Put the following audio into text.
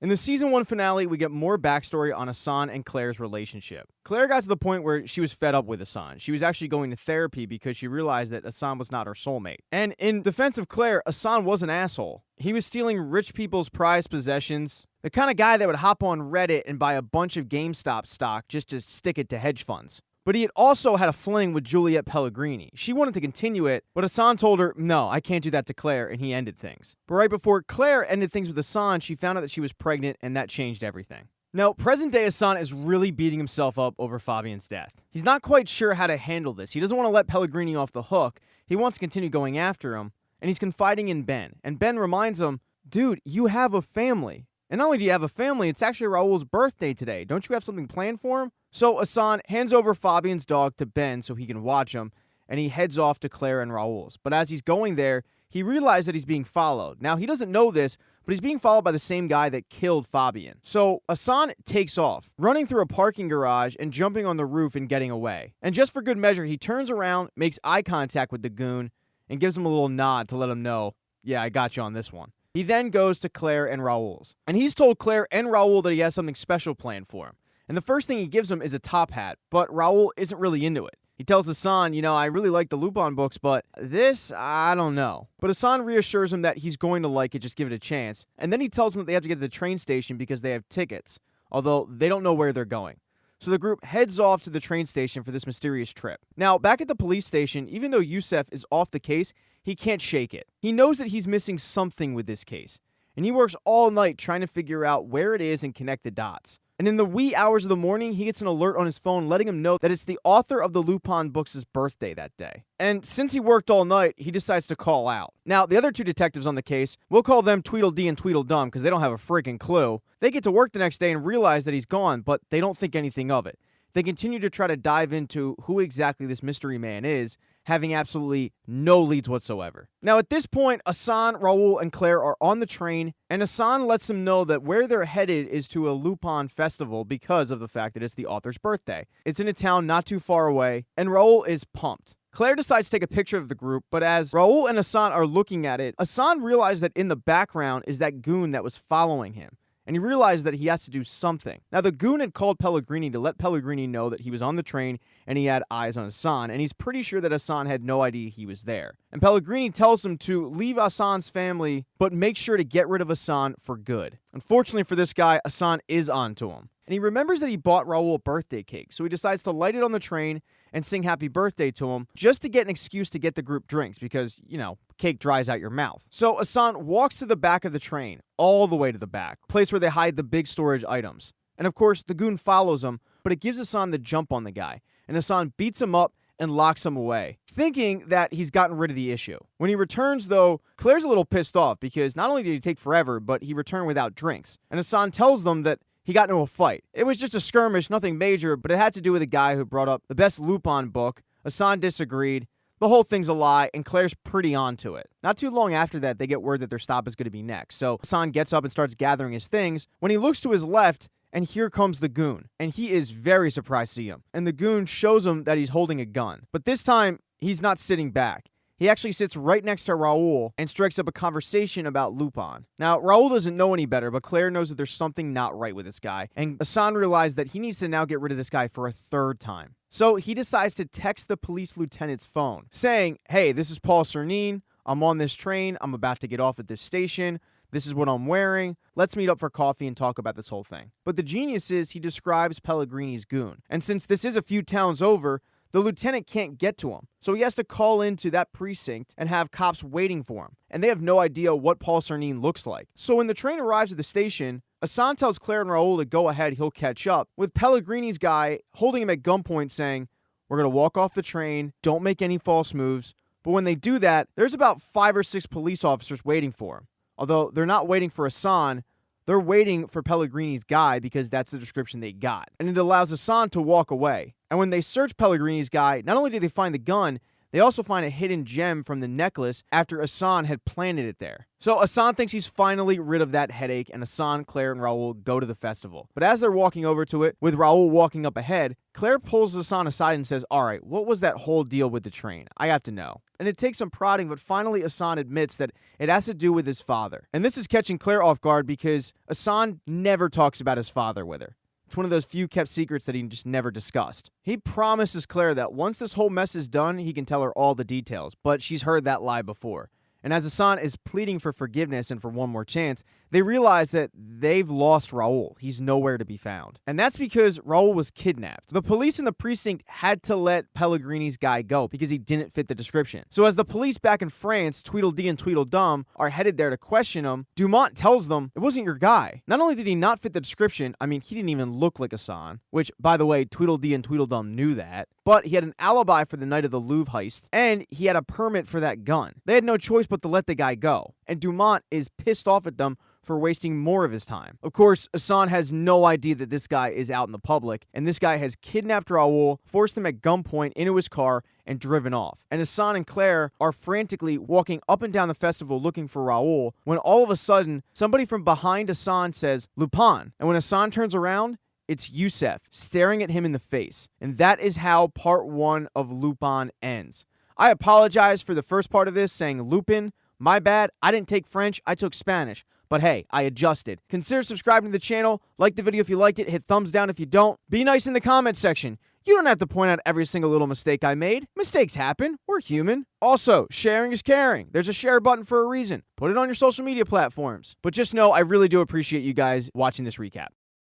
In the season 1 finale, we get more backstory on Asan and Claire's relationship. Claire got to the point where she was fed up with Asan. She was actually going to therapy because she realized that Asan was not her soulmate. And in defense of Claire, Asan was an asshole. He was stealing rich people's prized possessions, the kind of guy that would hop on Reddit and buy a bunch of GameStop stock just to stick it to hedge funds. But he had also had a fling with Juliet Pellegrini. She wanted to continue it, but Asan told her, no, I can't do that to Claire, and he ended things. But right before Claire ended things with Asan, she found out that she was pregnant, and that changed everything. Now, present-day Asan is really beating himself up over Fabian's death. He's not quite sure how to handle this. He doesn't want to let Pellegrini off the hook. He wants to continue going after him, and he's confiding in Ben. And Ben reminds him, dude, you have a family. And not only do you have a family, it's actually Raul's birthday today. Don't you have something planned for him? So Asan hands over Fabian's dog to Ben so he can watch him, and he heads off to Claire and Raul's. But as he's going there, he realizes that he's being followed. Now, he doesn't know this, but he's being followed by the same guy that killed Fabian. So Asan takes off, running through a parking garage and jumping on the roof and getting away. And just for good measure, he turns around, makes eye contact with the goon, and gives him a little nod to let him know, yeah, I got you on this one. He then goes to Claire and Raul's. And he's told Claire and Raul that he has something special planned for him. And the first thing he gives him is a top hat, but Raul isn't really into it. He tells Asan, I really like the Lupin books, but this, I don't know. But Asan reassures him that he's going to like it, just give it a chance. And then he tells him that they have to get to the train station because they have tickets, although they don't know where they're going. So the group heads off to the train station for this mysterious trip. Now, back at the police station, even though Yusef is off the case, he can't shake it. He knows that he's missing something with this case, and he works all night trying to figure out where it is and connect the dots. And in the wee hours of the morning, he gets an alert on his phone letting him know that it's the author of the Lupin books' birthday that day. And since he worked all night, he decides to call out. Now, the other two detectives on the case, we'll call them Tweedledee and Tweedledum because they don't have a freaking clue. They get to work the next day and realize that he's gone, but they don't think anything of it. They continue to try to dive into who exactly this mystery man is, having absolutely no leads whatsoever. Now, at this point, Asan, Raul, and Claire are on the train, and Asan lets them know that where they're headed is to a Lupin festival because of the fact that it's the author's birthday. It's in a town not too far away, and Raul is pumped. Claire decides to take a picture of the group, but as Raul and Asan are looking at it, Asan realizes that in the background is that goon that was following him. And he realized that he has to do something. Now, the goon had called Pellegrini to let Pellegrini know that he was on the train and he had eyes on Asan, and he's pretty sure that Asan had no idea he was there. And Pellegrini tells him to leave Asan's family, but make sure to get rid of Asan for good. Unfortunately for this guy, Asan is onto him. And he remembers that he bought Raul a birthday cake, so he decides to light it on the train and sing happy birthday to him just to get an excuse to get the group drinks because, cake dries out your mouth. So Asan walks to the back of the train, all the way to the back, place where they hide the big storage items. And of course, the goon follows him, but it gives Asan the jump on the guy. And Asan beats him up and locks him away, thinking that he's gotten rid of the issue. When he returns, though, Claire's a little pissed off because not only did he take forever, but he returned without drinks. And Asan tells them that he got into a fight. It was just a skirmish, nothing major, but it had to do with a guy who brought up the best Lupin book. Asan disagreed. The whole thing's a lie, and Claire's pretty onto it. Not too long after that, they get word that their stop is going to be next. So Asan gets up and starts gathering his things when he looks to his left, and here comes the goon. And he is very surprised to see him. And the goon shows him that he's holding a gun. But this time, he's not sitting back. He actually sits right next to Raul and strikes up a conversation about Lupin. Now, Raul doesn't know any better, but Claire knows that there's something not right with this guy. And Asan realized that he needs to now get rid of this guy for a third time. So he decides to text the police lieutenant's phone, saying, hey, this is Paul Cernine. I'm on this train. I'm about to get off at this station. This is what I'm wearing. Let's meet up for coffee and talk about this whole thing. But the genius is he describes Pellegrini's goon. And since this is a few towns over, the lieutenant can't get to him, so he has to call into that precinct and have cops waiting for him, and they have no idea what Paul Cernine looks like. So when the train arrives at the station, Asan tells Claire and Raul to go ahead, he'll catch up, with Pellegrini's guy holding him at gunpoint saying, we're going to walk off the train, don't make any false moves. But when they do that, there's about 5 or 6 police officers waiting for him. Although they're not waiting for Asan, they're waiting for Pellegrini's guy because that's the description they got. And it allows Asan to walk away. And when they search Pellegrini's guy, not only do they find the gun, They also find a hidden gem from the necklace after Hassan had planted it there. So Hassan thinks he's finally rid of that headache, and Hassan, Claire, and Raul go to the festival. But as they're walking over to it, with Raul walking up ahead, Claire pulls Hassan aside and says, "All right, what was that whole deal with the train? I have to know." And it takes some prodding, but finally Hassan admits that it has to do with his father. And this is catching Claire off guard because Hassan never talks about his father with her. It's one of those few kept secrets that he just never discussed. He promises Claire that once this whole mess is done, he can tell her all the details, but she's heard that lie before. And as Hassan is pleading for forgiveness and for one more chance, they realize that they've lost Raul. He's nowhere to be found. And that's because Raul was kidnapped. The police in the precinct had to let Pellegrini's guy go because he didn't fit the description. So as the police back in France, Tweedledee and Tweedledum, are headed there to question him, Dumont tells them it wasn't your guy. Not only did he not fit the description, I mean, he didn't even look like Hassan, which, by the way, Tweedledee and Tweedledum knew that, but he had an alibi for the night of the Louvre heist, and he had a permit for that gun. They had no choice but to let the guy go. And Dumont is pissed off at them for wasting more of his time. Of course, Hassan has no idea that this guy is out in the public, and this guy has kidnapped Raul, forced him at gunpoint into his car, and driven off. And Hassan and Claire are frantically walking up and down the festival looking for Raul, when all of a sudden, somebody from behind Hassan says, "Lupin." And when Hassan turns around, it's Yusef staring at him in the face. And that is how part 1 of Lupin ends. I apologize for the first part of this saying Lupin. My bad. I didn't take French. I took Spanish. But hey, I adjusted. Consider subscribing to the channel. Like the video if you liked it. Hit thumbs down if you don't. Be nice in the comment section. You don't have to point out every single little mistake I made. Mistakes happen. We're human. Also, sharing is caring. There's a share button for a reason. Put it on your social media platforms. But just know I really do appreciate you guys watching this recap.